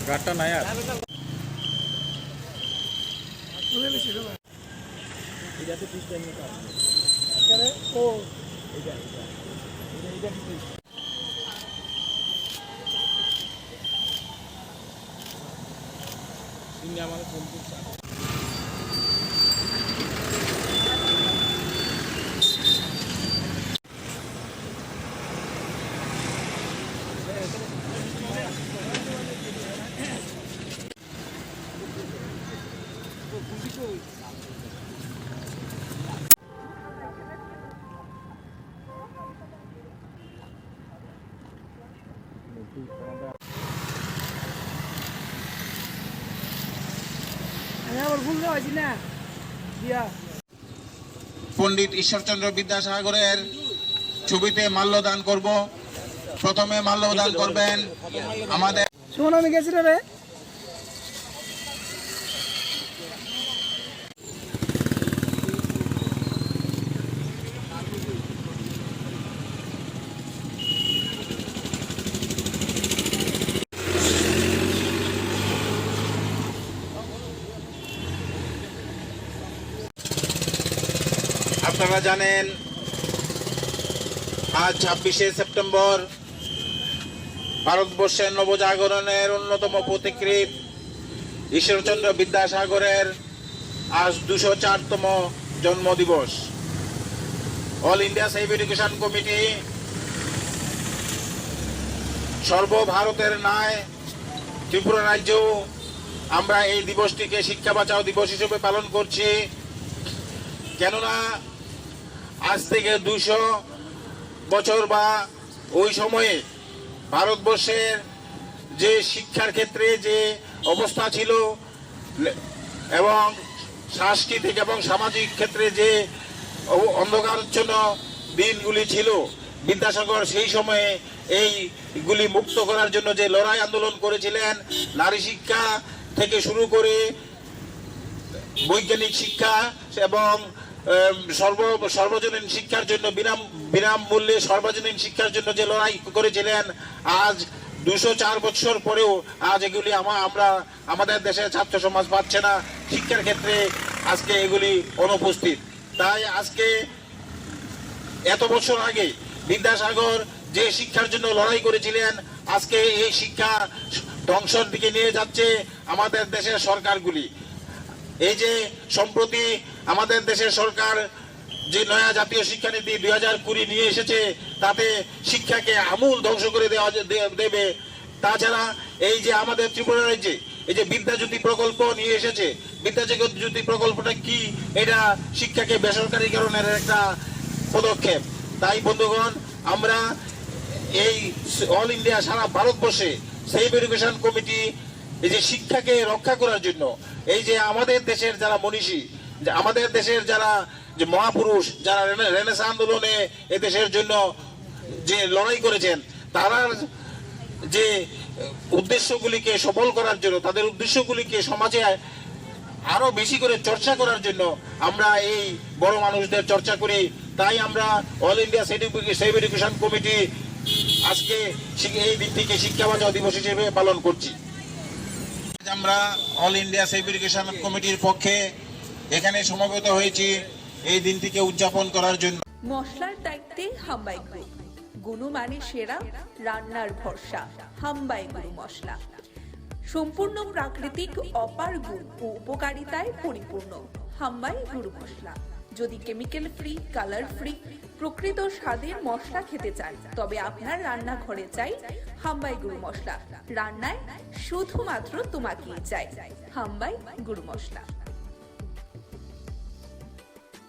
গাড়টা নাই আর আমাদের ফোন করছে পণ্ডিত ঈশ্বরচন্দ্র বিদ্যাসাগরের ছবিতে মাল্যদান করব। প্রথমে মাল্যদান করবেন আমাদের আপনারা জানেন আজ 26শে সেপ্টেম্বর ভারতবর্ষের নবজাগরণের অন্যতম পথিকৃৎ ঈশ্বরচন্দ্র বিদ্যাসাগরের আজ 204তম জন্মদিবস। All India save education committee সর্বভারতের ন্যায় ত্রিপুরা রাজ্যেও আমরা এই দিবসটিকে শিক্ষা বাঁচাও দিবস হিসেবে পালন করছি। কেননা আজ থেকে 200 বছর বা ওই সময়ে ভারতবর্ষের যে শিক্ষার ক্ষেত্রে যে অবস্থা ছিল এবং সাংস্কৃতিক এবং সামাজিক ক্ষেত্রে যে অন্ধকারাচ্ছন্ন দিনগুলি ছিল, বিদ্যাসাগর সেই সময়ে এইগুলি মুক্ত করার জন্য যে লড়াই আন্দোলন করেছিলেন, নারী শিক্ষা থেকে শুরু করে বৈজ্ঞানিক শিক্ষা এবং সর্বজনীন শিক্ষার জন্য বিনামূল্যে সর্বজনীন শিক্ষার জন্য যে লড়াই করেছিলেন, আজ 204 বছর পরেও আজ এগুলি আমরা আমাদের দেশের ছাত্র সমাজ পাচ্ছে না। শিক্ষার ক্ষেত্রে আজকে এগুলি অনুপস্থিত। তাই আজকে এত বছর আগে বিদ্যাসাগর যে শিক্ষার জন্য লড়াই করেছিলেন, আজকে এই শিক্ষা ধ্বংসের দিকে নিয়ে যাচ্ছে আমাদের দেশের সরকারগুলি। এই যে সম্প্রতি আমাদের দেশের সরকার যে নয়া জাতীয় শিক্ষানীতি 2020 নিয়ে এসেছে, তাতে শিক্ষাকে আমূল ধ্বংস করে দেবে। তাছাড়া এই যে আমাদের ত্রিপুরা রাজ্যে এই যে বিদ্যাজ্যোতি প্রকল্প নিয়ে এসেছে, বিদ্যাজ্যোতি প্রকল্পটা কি? এটা শিক্ষাকে বেসরকারীকরণের একটা পদক্ষেপ। তাই বন্ধুগণ, আমরা এই অল ইন্ডিয়া সারা ভারতবর্ষে সেভ এডুকেশন কমিটি এই যে শিক্ষাকে রক্ষা করার জন্য, এই যে আমাদের দেশের যারা মনীষী, আমাদের দেশের যারা যে মহাপুরুষ, যারা রেনেসাঁ আন্দোলনে এ দেশের জন্য যে লড়াই করেছেন, তারা যে উদ্দেশ্যগুলিকে সফল করার জন্য, তাদের উদ্দেশ্যগুলিকে সমাজে আরো বেশি করে চর্চা করার জন্য আমরা এই বড় মানুষদের চর্চা করি। তাই আমরা all India save education committee আজকে এই দিনটিকে শিক্ষা বাঁচাও দিবস হিসেবে পালন করছি। আমরা অল ইন্ডিয়া সেভ এডুকেশন কমিটির পক্ষে এখানে সমবেত হয়েছি এই দিনটিকে উদযাপন করার জন্য। মশলার দায়িত্বে হাম্বাই গ্রুপ, গুণমানে সেরা, রান্নার ভরসা। হাম্বাই গুরু মশলা সম্পূর্ণ প্রাকৃতিক, অপার গুণ ও উপকারিতায় পরিপূর্ণ। হাম্বাই গুরু মশলা। যদি কেমিক্যাল ফ্রি, কালার ফ্রি, প্রকৃত স্বাদের মশলা খেতে চান, তবে আপনার রান্নাঘরে চাই হাম্বাই গুরু মশলা। রান্নায় শুধুমাত্র তোমাকেই চাই হাম্বাই গুরু মশলা।